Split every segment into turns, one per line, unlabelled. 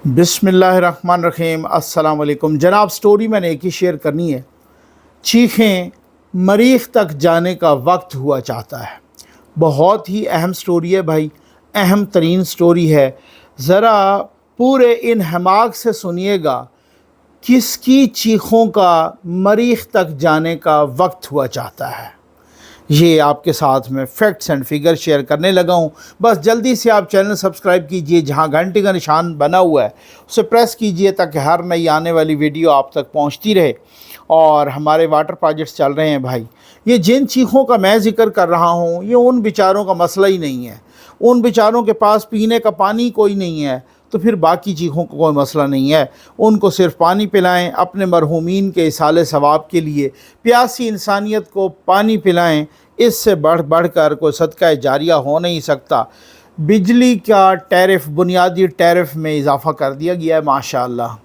बिस्मिल्लाहिर्रहमानिर्रहीम। अस्सलाम वालेकुम जनाब। स्टोरी मैंने एक ही शेयर करनी है। चीखें मरीख तक जाने का वक्त हुआ चाहता है। बहुत ही अहम स्टोरी है भाई, अहम तरीन स्टोरी है। ज़रा पूरे इन्हमाक से सुनिएगा। किसकी चीखों का मरीख तक जाने का वक्त हुआ चाहता है, ये आपके साथ में फैक्ट्स एंड फिगर शेयर करने लगा हूँ। बस जल्दी से आप चैनल सब्सक्राइब कीजिए, जहाँ घंटे का निशान बना हुआ है उसे प्रेस कीजिए ताकि हर नई आने वाली वीडियो आप तक पहुँचती रहे। और हमारे वाटर प्रोजेक्ट्स चल रहे हैं भाई। ये जिन चीखों का मैं ज़िक्र कर रहा हूँ, ये उन बेचारों का मसला ही नहीं है। उन बेचारों के पास पीने का पानी कोई नहीं है, तो फिर बाकी चीज़ों को कोई मसला नहीं है। उनको सिर्फ पानी पिलाएं, अपने मरहूमीन के इसाले सवाब के लिए प्यासी इंसानियत को पानी पिलाएं। इससे बढ़ कर कोई सदका जारिया हो नहीं सकता। बिजली का टैरिफ, बुनियादी टैरिफ में इजाफ़ा कर दिया गया है माशाअल्लाह।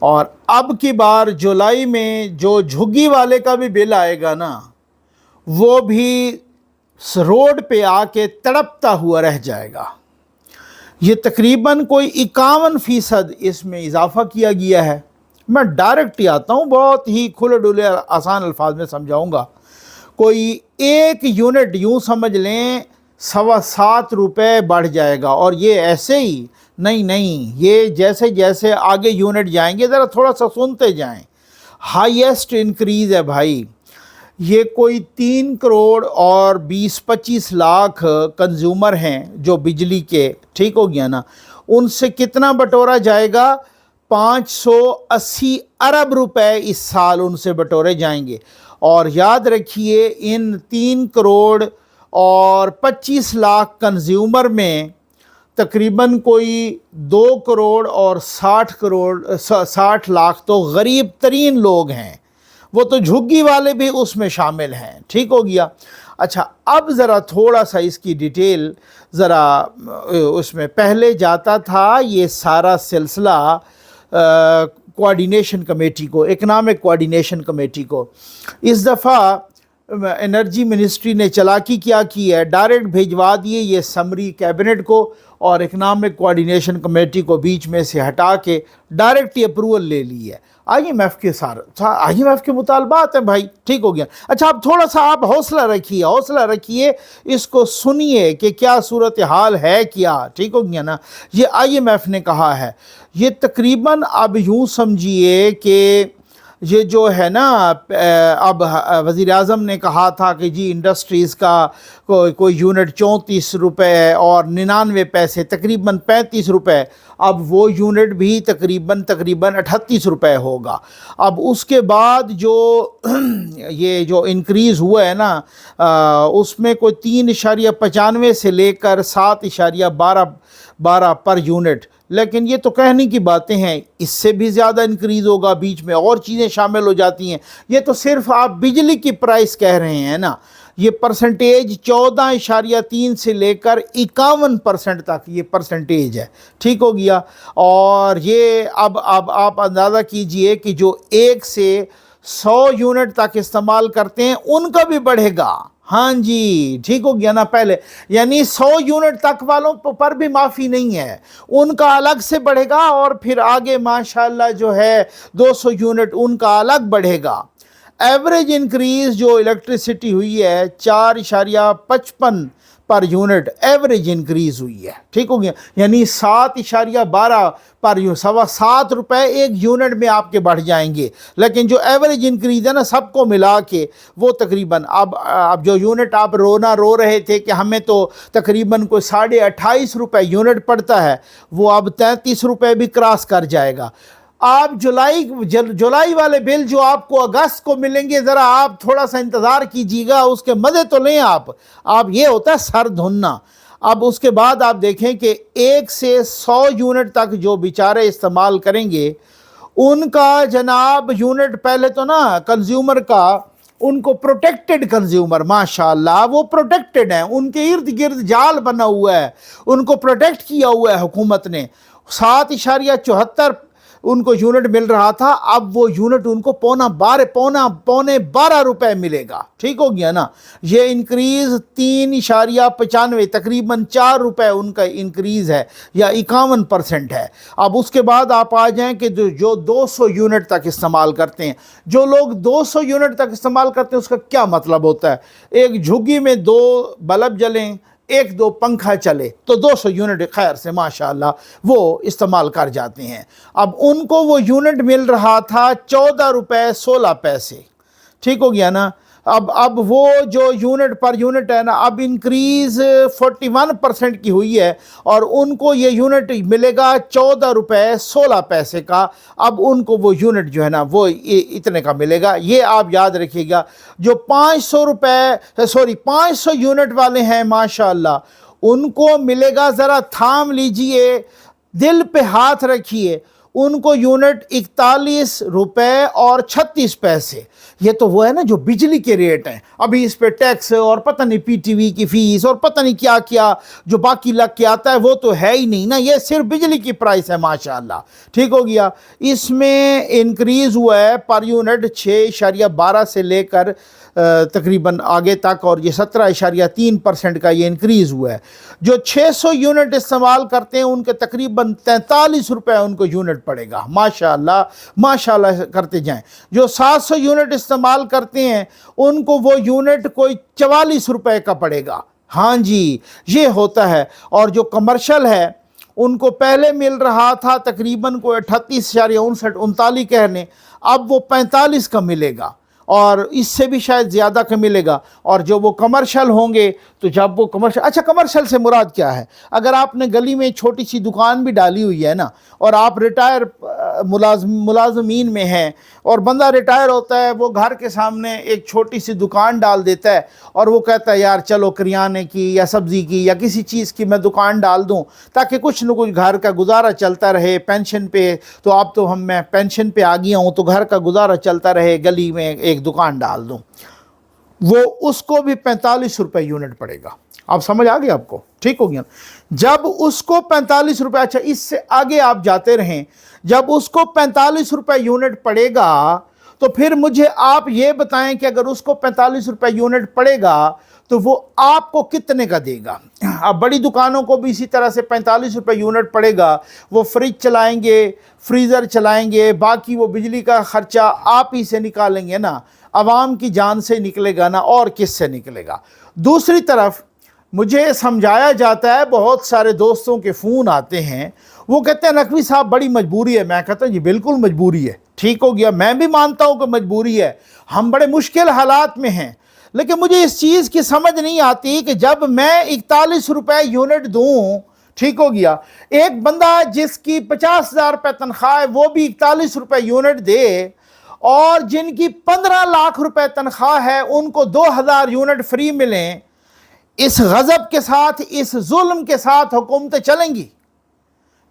और अब की बार जुलाई में जो झुग्गी वाले का भी बिल आएगा ना, वो भी रोड पे आके तड़पता हुआ रह जाएगा। ये तकरीबन कोई 51% इसमें इजाफ़ा किया गया है। मैं डायरेक्ट ही आता हूँ, बहुत ही खुले डुले आसान अल्फाज में समझाऊँगा। कोई एक यूनिट यूँ समझ लें 7.25 रुपये बढ़ जाएगा। और ये ऐसे ही नहीं, ये जैसे जैसे आगे यूनिट जाएंगे, ज़रा थोड़ा सा सुनते जाएं। हाईएस्ट इंक्रीज़ है भाई। ये कोई 3 करोड़ और 20-25 लाख कंज्यूमर हैं जो बिजली के, ठीक हो गया ना। उनसे कितना बटोरा जाएगा? 580 अरब रुपए इस साल उनसे बटोरे जाएंगे। और याद रखिए, इन 3 करोड़ और 25 लाख कंज्यूमर में तकरीबन कोई 2 करोड़ और 60 लाख तो गरीब तरीन लोग हैं। वो तो झुग्गी वाले भी उसमें शामिल हैं, ठीक हो गया। अच्छा, अब ज़रा थोड़ा सा इसकी डिटेल ज़रा उसमें पहले जाता था ये सारा सिलसिला कोऑर्डिनेशन कमेटी को, इकनॉमिक कोऑर्डिनेशन कमेटी को। इस दफ़ा एनर्जी मिनिस्ट्री ने चालाकी क्या की है, डायरेक्ट भिजवा दिए ये समरी कैबिनेट को और इकनॉमिक कोऑर्डिनेशन कमेटी को बीच में से हटा के डायरेक्ट ही अप्रूवल ले ली है। IMF के IMF के मुतालबात हैं भाई, ठीक हो गया। अच्छा, अब थोड़ा सा आप हौसला रखिए, इसको सुनिए कि क्या सूरत हाल है क्या, ठीक हो गया ना। ये IMF ने कहा है। ये तकरीबन अब यूँ समझिए कि ये जो है ना, अब वज़ीर आज़म ने कहा था कि जी इंडस्ट्रीज़ का कोई यूनिट 34 रुपये और 99 पैसे, तकरीबन 35 रुपये। अब वो यूनिट भी तकरीबन 38 रुपये होगा। अब उसके बाद जो ये जो इंक्रीज़ हुआ है ना, उसमें कोई 3.95 से लेकर 7.12 पर यूनिट। लेकिन ये तो कहने की बातें हैं, इससे भी ज़्यादा इंक्रीज़ होगा, बीच में और चीज़ें शामिल हो जाती हैं। ये तो सिर्फ आप बिजली की प्राइस कह रहे हैं ना। ये परसेंटेज 14.3 से लेकर 51% तक ये परसेंटेज है, ठीक हो गया। और ये अब आप अंदाज़ा कीजिए कि जो 1 से 100 यूनिट तक इस्तेमाल करते हैं उनका भी बढ़ेगा। हाँ जी, ठीक हो गया ना। पहले यानी 100 यूनिट तक वालों पर भी माफ़ी नहीं है, उनका अलग से बढ़ेगा। और फिर आगे माशाल्लाह जो है 200 यूनिट उनका अलग बढ़ेगा। एवरेज इंक्रीज़ जो इलेक्ट्रिसिटी हुई है 4.55 पर यूनिट एवरेज इंक्रीज़ हुई है, ठीक हो गया। यानी 7.12 पर 7.25 रुपये एक यूनिट में आपके बढ़ जाएंगे। लेकिन जो एवरेज इंक्रीज़ है ना, सबको मिला के वो तकरीबन अब जो यूनिट आप रो रहे थे कि हमें तो तकरीबन कोई 28.5 रुपये यूनिट पड़ता है, वो अब 33 रुपये भी क्रॉस कर जाएगा। आप जुलाई वाले बिल जो आपको अगस्त को मिलेंगे, ज़रा आप थोड़ा सा इंतज़ार कीजिएगा, उसके मज़े तो लें आप। ये होता है सर धुनना। अब उसके बाद आप देखें कि 1 से 100 यूनिट तक जो बेचारे इस्तेमाल करेंगे उनका जनाब यूनिट, पहले तो ना कंज्यूमर का, उनको प्रोटेक्टेड कंज्यूमर, माशाल्लाह वो प्रोटेक्टेड हैं, उनके इर्द गिर्द जाल बना हुआ है, उनको प्रोटेक्ट किया हुआ है हुकूमत ने। 7.74 उनको यूनिट मिल रहा था, अब वो यूनिट उनको पौने 12 रुपए मिलेगा। ठीक हो गया ना। ये इंक्रीज़ 3.95 तकरीबन 4 रुपए उनका इंक्रीज़ है या 51% है। अब उसके बाद आप आ जाएं कि जो 200 यूनिट तक इस्तेमाल करते हैं, जो लोग 200 यूनिट तक इस्तेमाल करते हैं उसका क्या मतलब होता है? एक झुग्गी में 2 बल्ब जलें, 1-2 पंखा चले तो 200 यूनिट खैर से माशाल्लाह वो इस्तेमाल कर जाते हैं। अब उनको वो यूनिट मिल रहा था 14 रुपए 16 पैसे। ठीक हो गया ना। अब वो जो यूनिट पर यूनिट है ना, अब इंक्रीज़ 41% की हुई है और उनको ये यूनिट मिलेगा 14 रुपए 16 पैसे का। अब उनको वो यूनिट जो है ना वो इतने का मिलेगा। ये आप याद रखिएगा। जो 500 यूनिट वाले हैं माशाल्लाह, उनको मिलेगा, ज़रा थाम लीजिए, दिल पे हाथ रखिए, उनको यूनिट 41 रुपए और 36 पैसे। ये तो वो है ना जो बिजली के रेट हैं, अभी इस पे टैक्स और पता नहीं पीटीवी की फीस और पता नहीं क्या क्या जो बाकी लग के आता है वो तो है ही नहीं ना, ये सिर्फ बिजली की प्राइस है माशाल्लाह। ठीक हो गया। इसमें इंक्रीज़ हुआ है पर यूनिट 6.12 से लेकर तकरीबन आगे तक, और ये 17.3% का ये इंक्रीज़ हुआ है। जो 600 यूनिट इस्तेमाल करते हैं उनके तकरीबन 43 रुपए उनको यूनिट पड़ेगा। माशाल्लाह माशाल्लाह करते जाएं। जो 700 यूनिट इस्तेमाल करते हैं उनको वो यूनिट कोई 44 रुपए का पड़ेगा। हाँ जी, ये होता है। और जो कमर्शल है उनको पहले मिल रहा था तकरीबन कोई 38.59 कह लें, अब वो 45 का मिलेगा और इससे भी शायद ज़्यादा का मिलेगा। और जो वो कमर्शियल होंगे तो जब वो कमर्शियल, अच्छा कमर्शियल से मुराद क्या है? अगर आपने गली में छोटी सी दुकान भी डाली हुई है ना और आप रिटायर मुलाजमीन में हैं और बंदा रिटायर होता है, वो घर के सामने एक छोटी सी दुकान डाल देता है और वो कहता है यार चलो करियाने की या सब्ज़ी की या किसी चीज़ की मैं दुकान डाल दूं ताकि कुछ न कुछ घर का गुजारा चलता रहे। पेंशन पे तो अब तो मैं पेंशन पे आ गया हूँ तो घर का गुजारा चलता रहे, गली में एक दुकान डाल दूं, वो उसको भी 45 रुपए यूनिट पड़ेगा। आप समझ आ गए आपको? ठीक हो गया। जब उसको 45 रुपए, अच्छा इससे आगे आप जाते रहें, जब उसको 45 रुपए यूनिट पड़ेगा तो फिर मुझे आप ये बताएं कि अगर उसको 45 रुपए यूनिट पड़ेगा तो वो आपको कितने का देगा? अब बड़ी दुकानों को भी इसी तरह से 45 रुपए यूनिट पड़ेगा। वो फ्रिज चलाएंगे, फ्रीज़र चलाएंगे, बाकी वो बिजली का ख़र्चा आप ही से निकालेंगे ना, आवाम की जान से निकलेगा ना, और किस से निकलेगा? दूसरी तरफ मुझे समझाया जाता है, बहुत सारे दोस्तों के फ़ोन आते हैं, वो कहते हैं नकवी साहब बड़ी मजबूरी है। मैं कहता हूँ जी बिल्कुल मजबूरी है। ठीक हो गया, मैं भी मानता हूँ कि मजबूरी है, हम बड़े मुश्किल हालात में हैं, लेकिन मुझे इस चीज़ की समझ नहीं आती कि जब मैं 41 रुपए यूनिट दूँ, ठीक हो गया, एक बंदा जिसकी 50,000 रुपये तनख्वाह है वो भी 41 रुपए यूनिट दे, और जिनकी 15 लाख रुपए तनख्वाह है उनको 2000 यूनिट फ्री मिलें। इस गज़ब के साथ, इस जुल्म के साथ हुकूमतें चलेंगी,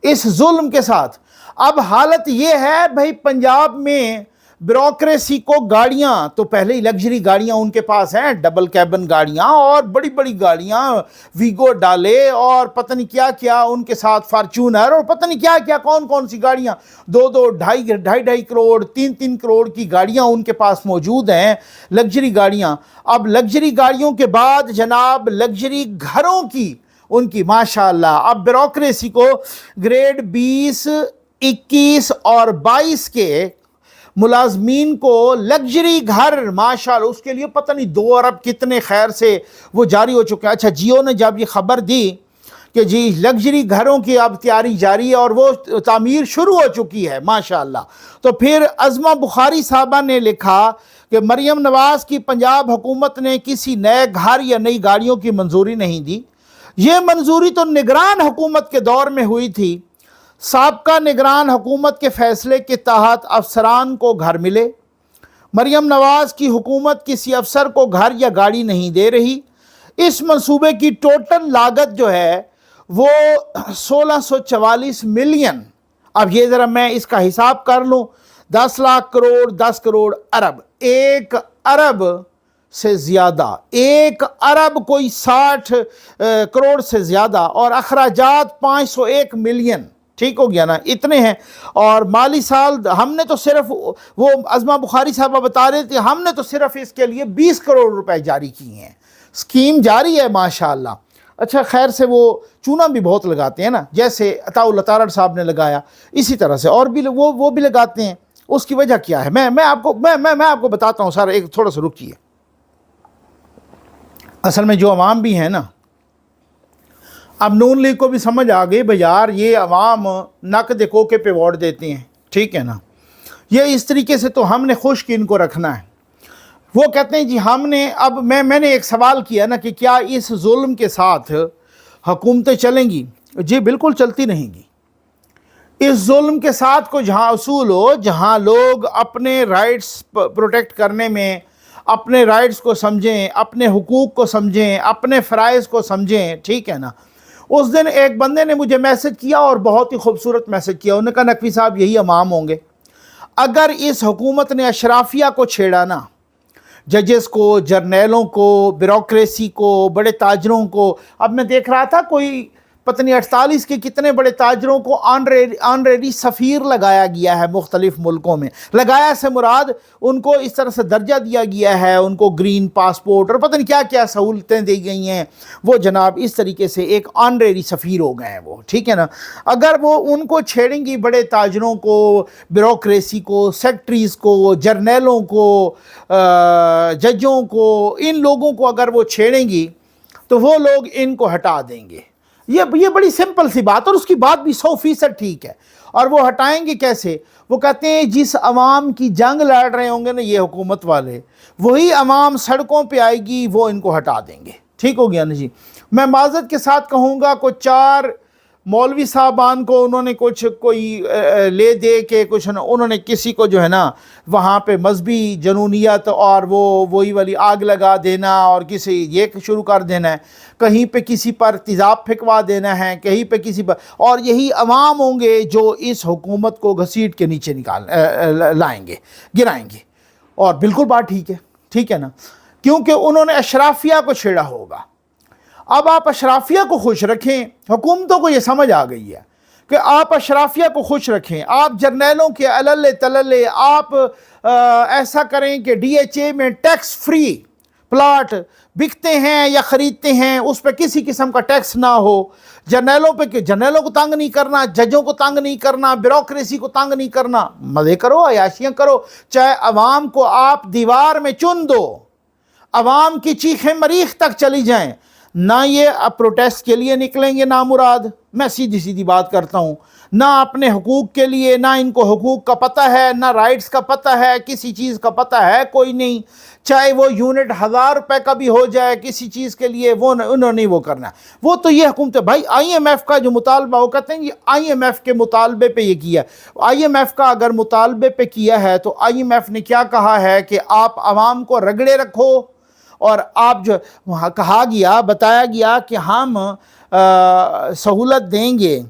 इस जुल्म के साथ। अब हालत ये है भाई, पंजाब में ब्यूरोक्रेसी को गाड़ियां, तो पहले ही लग्जरी गाड़ियां उनके पास हैं, डबल कैबिन गाड़ियां और बड़ी बड़ी गाड़ियां, वीगो डाले और पता नहीं क्या क्या उनके साथ, फार्चूनर और पता नहीं क्या क्या कौन कौन सी गाड़ियां, 2-2, ढाई करोड़, 3-3 करोड़ की गाड़ियां उनके पास मौजूद हैं, लग्जरी गाड़ियां। अब लग्जरी गाड़ियों के बाद जनाब लग्जरी घरों की उनकी माशाल्लाह, अब ब्यूरोक्रेसी को ग्रेड 20, 21 और 22 के मुलाजमीन को लग्जरी घर माशाल्लाह, उसके लिए पता नहीं 2 अरब कितने खैर से वो जारी हो चुके हैं। अच्छा, जियो ने जब ये खबर दी कि जी लग्जरी घरों की अब तैयारी जारी है और वो तामीर शुरू हो चुकी है माशाल्लाह, तो फिर अज़मा बुखारी साहबा ने लिखा कि मरियम नवाज़ की पंजाब हुकूमत ने किसी नए घर या नई गाड़ियों की मंजूरी नहीं दी। ये मंजूरी तो निगरान हुकूमत के दौर में हुई थी। साबका निगरान हुकूमत के फैसले के तहत अफसरान को घर मिले। मरियम नवाज़ की हुकूमत किसी अफसर को घर या गाड़ी नहीं दे रही। इस मंसूबे की टोटल लागत जो है वो 1644 मिलियन। अब ये ज़रा मैं इसका हिसाब कर लूँ, 10 लाख करोड़, 10 करोड़ अरब, 1 अरब से ज़्यादा, 1 अरब कोई 60 करोड़ से ज़्यादा, और अखराजात 501 मिलियन। ठीक हो गया ना, इतने हैं। और माली साल हमने तो सिर्फ, वो अज़मा बुखारी साहबा बता रहे थे, हमने तो सिर्फ इसके लिए 20 करोड़ रुपए जारी किए हैं। स्कीम जारी है माशाअल्लाह। अच्छा खैर से वो चूना भी बहुत लगाते हैं ना, जैसे अताउल अतारड़ साहब ने लगाया, इसी तरह से और भी वो भी लगाते हैं। उसकी वजह क्या है मैं आपको बताता हूँ सारा, एक थोड़ा सा रुकिए। असल में जो अवाम भी है ना, अब नून लीग को भी समझ आ गई भाई यार ये अवाम नक देखो के पे वोट देते हैं, ठीक है ना, ये इस तरीके से तो हमने खुश की इनको रखना है। वो कहते हैं जी हमने, अब मैंने एक सवाल किया ना कि क्या इस जुल्म के साथ हुकूमतें चलेंगी? जी बिल्कुल चलती रहेंगी। इस जुल्म के साथ को जहाँ असूल हो, जहाँ लोग अपने राइट्स प्रोटेक्ट करने में, अपने राइट्स को समझें, अपने हुकूक को समझें, अपने फ़राइज़ को समझें, ठीक है ना। उस दिन एक बंदे ने मुझे मैसेज किया और बहुत ही खूबसूरत मैसेज किया। उन्होंने कहा नकवी साहब यही अवाम होंगे अगर इस हुकूमत ने अशराफिया को छेड़ा ना, जजेस को, जर्नैलों को, ब्यूरोक्रेसी को, बड़े ताजरों को। अब मैं देख रहा था कोई पता नहीं 48 के कितने बड़े ताजरों को ऑनरेरी सफ़ीर लगाया गया है मुख्तलिफ मुल्कों में। लगाया से मुराद उनको इस तरह से दर्जा दिया गया है, उनको ग्रीन पासपोर्ट और पता नहीं क्या क्या सहूलतें दी गई हैं। वो जनाब इस तरीके से एक ऑनरेरी सफ़ीर हो गए हैं वो, ठीक है ना। अगर वो उनको छेड़ेंगी, बड़े ताजरों को, ब्यूरोक्रेसी को, सेक्रेटरीज़ को, जर्नैलों को, जजों को, इन लोगों को अगर वो छेड़ेंगी तो वो लोग इनको हटा देंगे। ये बड़ी सिंपल सी बात, और उसकी बात भी 100% ठीक है। और वो हटाएंगे कैसे? वो कहते हैं जिस अवाम की जंग लड़ रहे होंगे ना ये हुकूमत वाले, वही अवाम सड़कों पे आएगी, वो इनको हटा देंगे। ठीक हो गया ना जी। मैं माज़रत के साथ कहूँगा को 4 मौलवी साहबान को उन्होंने कुछ कोई ले दे के कुछ उन्होंने किसी को जो है ना वहाँ पे मजहबी जनूनियत और वो वही वाली आग लगा देना और किसी ये शुरू कर देना है, कहीं पे किसी पर तेज़ाब फेंकवा देना है, कहीं पे किसी पर, और यही अवाम होंगे जो इस हुकूमत को घसीट के नीचे लाएंगे, गिराएंगे। और बिल्कुल बात ठीक है ना, क्योंकि उन्होंने अशराफिया को छेड़ा होगा। अब आप अशराफिया को खुश रखें, हुकूमतों को ये समझ आ गई है कि आप अशराफिया को खुश रखें। आप जर्नैलों के अलल्ले तलल्ले आप ऐसा करें कि DHA में टैक्स फ्री प्लाट बिकते हैं या ख़रीदते हैं, उस पर किसी किस्म का टैक्स ना हो। जर्नैलों पे, जर्नैलों को तंग नहीं करना, जजों को तंग नहीं करना, ब्यूरोक्रेसी को तंग नहीं करना, मज़े करो, अयाशियाँ करो। चाहे अवाम को आप दीवार में चुन दो, अवाम की चीखें मरीख तक चली जाएं, ना ये अब प्रोटेस्ट के लिए निकलेंगे ना मुराद, मैं सीधी सीधी बात करता हूँ, ना अपने हुकूक के लिए, ना इनको हुकूक का पता है, ना राइट्स का पता है, किसी चीज़ का पता है कोई नहीं। चाहे वो यूनिट 1000 रुपये का भी हो जाए किसी चीज़ के लिए, वो उन्होंने वो करना। वो तो ये हुकूमत है भाई। IMF का जो मुतालबा, वो कहते हैं कि IMF के मुतालबे पे ये किया। IMF का अगर मुतालबे पे किया है तो IMF ने क्या कहा है कि आप आवाम को रगड़े रखो, और आप जो वहाँ कहा गया, बताया गया कि हम सहूलत देंगे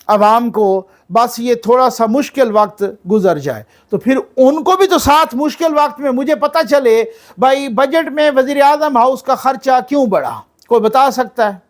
अवाम को, बस ये थोड़ा सा मुश्किल वक्त गुजर जाए। तो फिर उनको भी तो साथ मुश्किल वक्त में, मुझे पता चले भाई बजट में वज़ीर आज़म हाउस का ख़र्चा क्यों बढ़ा, कोई बता सकता है?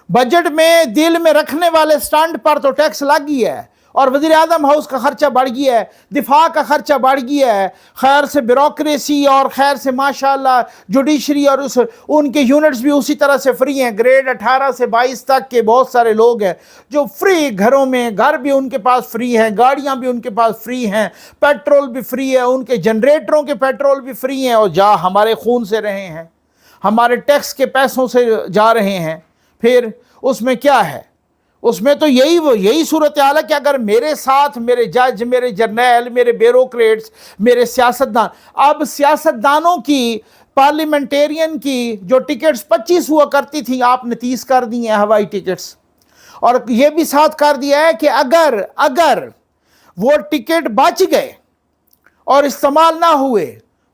बजट में दिल में रखने वाले स्टैंड पर तो टैक्स लग गया है, और वज़ीर आज़म हाउस का ख़र्चा बढ़ गया है, दिफा का ख़र्चा बढ़ गया है, खैर से ब्यूरोक्रेसी और खैर से माशाल्लाह जुडिशरी और उनके यूनिट्स भी उसी तरह से फ्री हैं। ग्रेड 18 से 22 तक के बहुत सारे लोग हैं जो फ्री, घरों में घर भी उनके पास फ्री हैं, गाड़ियाँ भी उनके पास फ्री हैं, पेट्रोल भी फ्री है, उनके जनरेटरों के पेट्रोल भी फ्री हैं, और जा हमारे खून से रहे हैं, हमारे टैक्स के पैसों से जा रहे हैं। फिर उसमें क्या है? उसमें तो यही सूरत हाल है कि अगर मेरे साथ मेरे जज, मेरे जर्नैल, मेरे ब्यूरोक्रेट्स, मेरे सियासतदान, अब सियासतदानों की, पार्लियामेंटेरियन की जो टिकट्स 25 हुआ करती थी, आपने 30 कर दी हैं हवाई टिकट्स। और ये भी साथ कर दिया है कि अगर वो टिकट बच गए और इस्तेमाल ना हुए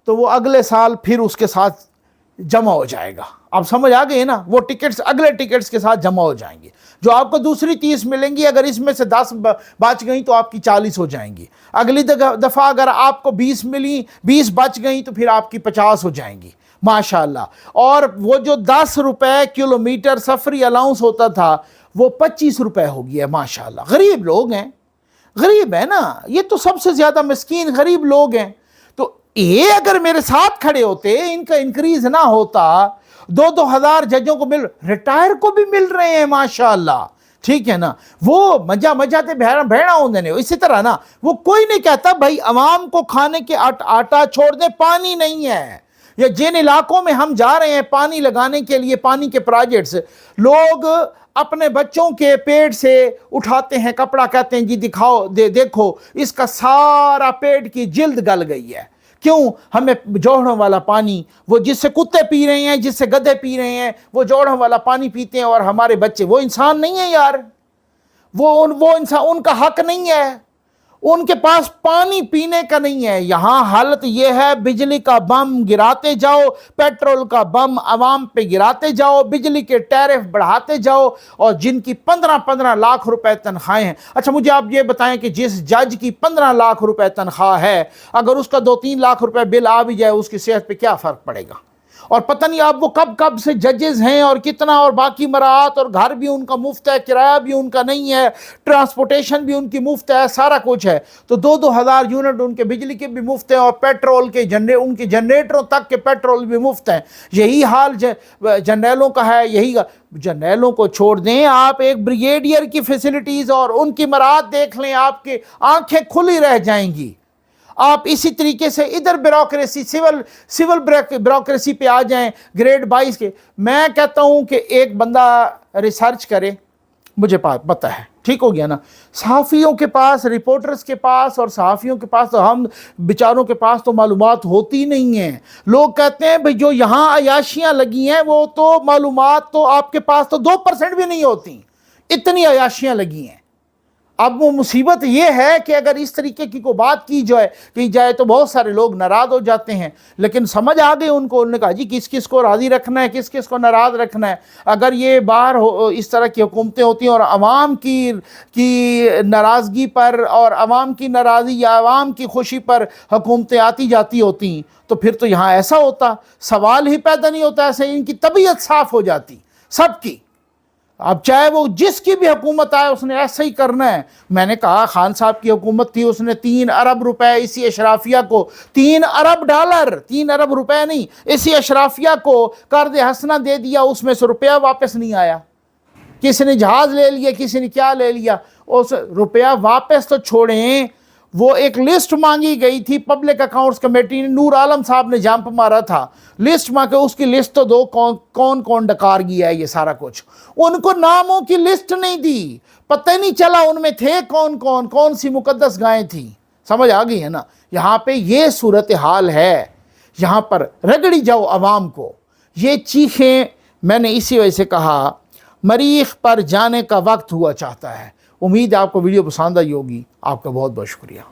तो वो अगले साल फिर उसके साथ जमा हो जाएगा। आप समझ आ गए ना, वो टिकट्स अगले टिकट्स के साथ जमा हो जाएंगे। जो आपको दूसरी 30 मिलेंगी, अगर इसमें से 10 बच गई तो आपकी 40 हो जाएंगी। अगली दफ़ा अगर आपको 20 मिली, 20 बच गई तो फिर आपकी 50 हो जाएंगी माशाल्लाह। और वो जो 10 रुपए किलोमीटर सफरी अलाउंस होता था, وہ 25 रुपए हो गया है माशाल्लाह। गरीब लोग हैं, गरीब है ना, ये तो सबसे ज़्यादा मिस्कीन गरीब लोग हैं। तो ये अगर मेरे साथ खड़े होते, इनका इंक्रीज ना होता, 2-2 हज़ार जजों को रिटायर को भी मिल रहे हैं माशाल्लाह, ठीक है ना। वो मजा ते भेड़ा होंगे ने। इसी तरह ना वो कोई नहीं कहता भाई अवाम को खाने के आटा छोड़ दे, पानी नहीं है। या जिन इलाकों में हम जा रहे हैं पानी लगाने के लिए, पानी के प्रोजेक्ट्स, लोग अपने बच्चों के पेट से उठाते हैं कपड़ा, कहते हैं जी दिखाओ, देखो इसका सारा पेट की जिल्द गल गई है। क्यों? हमें जोड़ों वाला पानी, वो जिससे कुत्ते पी रहे हैं, जिससे गधे पी रहे हैं, वो जोड़ों वाला पानी पीते हैं, और हमारे बच्चे, वो इंसान नहीं है यार, वो इंसान, उनका हक नहीं है, उनके पास पानी पीने का नहीं है। यहां हालत यह है, बिजली का बम गिराते जाओ, पेट्रोल का बम अवाम पे गिराते जाओ, बिजली के टैरिफ बढ़ाते जाओ, और जिनकी 15-15 लाख रुपए तनख्वाहें हैं। अच्छा मुझे आप ये बताएं कि जिस जज की 15 लाख रुपए तनख्वाह है, अगर उसका 2-3 लाख रुपए बिल आ भी जाए, उसकी सेहत पे क्या फर्क पड़ेगा? और पता नहीं आप वो कब से जजेस हैं और कितना, और बाकी मराहत, और घर भी उनका मुफ्त है, किराया भी उनका नहीं है, ट्रांसपोर्टेशन भी उनकी मुफ्त है, सारा कुछ है। तो 2-2 हज़ार यूनिट उनके बिजली के भी मुफ्त है, और पेट्रोल के उनके जनरेटरों तक के पेट्रोल भी मुफ्त है। यही हाल जर्नैलों का है। यही जर्नैलों को छोड़ दें, आप एक ब्रिगेडियर की फैसिलिटीज़ और उनकी मराहत देख लें, आपकी आंखें खुली रह जाएंगी। आप इसी तरीके से इधर ब्यूरोक्रेसी, सिविल ब्यूरोक्रेसी पे आ जाएं, ग्रेड 22 के। मैं कहता हूं कि एक बंदा रिसर्च करे, मुझे पता है, ठीक हो गया ना। सहाफ़ियों के पास, रिपोर्टर्स के पास, और सहाफ़ियों के पास तो, हम बेचारों के पास तो मालूमात होती नहीं है। लोग कहते हैं भाई जो यहाँ अयाशियाँ लगी हैं, वो तो मालूमात तो आपके पास तो 2% भी नहीं होती, इतनी अयाशियाँ लगी हैं। अब वो मुसीबत ये है कि अगर इस तरीके की कोई बात की जाए तो बहुत सारे लोग नाराज़ हो जाते हैं। लेकिन समझ आ गई उनको, उन्होंने कहा जी किस किस को राज़ी रखना है, किस किस को नाराज़ रखना है। अगर ये बाहर इस तरह की हुकूमतें होती हैं और अवाम की नाराज़गी पर, और अवाम की नाराज़गी या अवाम की खुशी पर हुकूमतें आती जाती होती, तो फिर तो यहाँ ऐसा होता, सवाल ही पैदा नहीं होता, ऐसे इनकी तबीयत साफ़ हो जाती सबकी। अब चाहे वो जिसकी भी हुकूमत आए, उसने ऐसा ही करना है। मैंने कहा खान साहब की हुकूमत थी, उसने 3 अरब रुपए इसी अशराफिया को, 3 अरब डॉलर, 3 अरब रुपए नहीं, इसी अशराफिया को कर्ज हसना दे दिया, उसमें से रुपया वापस नहीं आया। किसी ने जहाज़ ले लिया, किसी ने क्या ले लिया, उस रुपया वापस तो छोड़ें, वो एक लिस्ट मांगी गई थी पब्लिक अकाउंट्स कमेटी ने, नूर आलम साहब ने जंप मारा था, लिस्ट मांगे, उसकी लिस्ट तो दो, कौन कौन डकार गया है ये सारा कुछ। उनको नामों की लिस्ट नहीं दी, पता ही नहीं चला उनमें थे कौन सी मुकद्दस गायें थी। समझ आ गई है ना। यहाँ पे ये सूरत हाल है, यहाँ पर रगड़ी जाओ अवाम को। ये चीखें, मैंने इसी वजह से कहा मरीख पर जाने का वक्त हुआ चाहता है। उम्मीद है आपको वीडियो पसंद आई होगी। आपका बहुत बहुत शुक्रिया।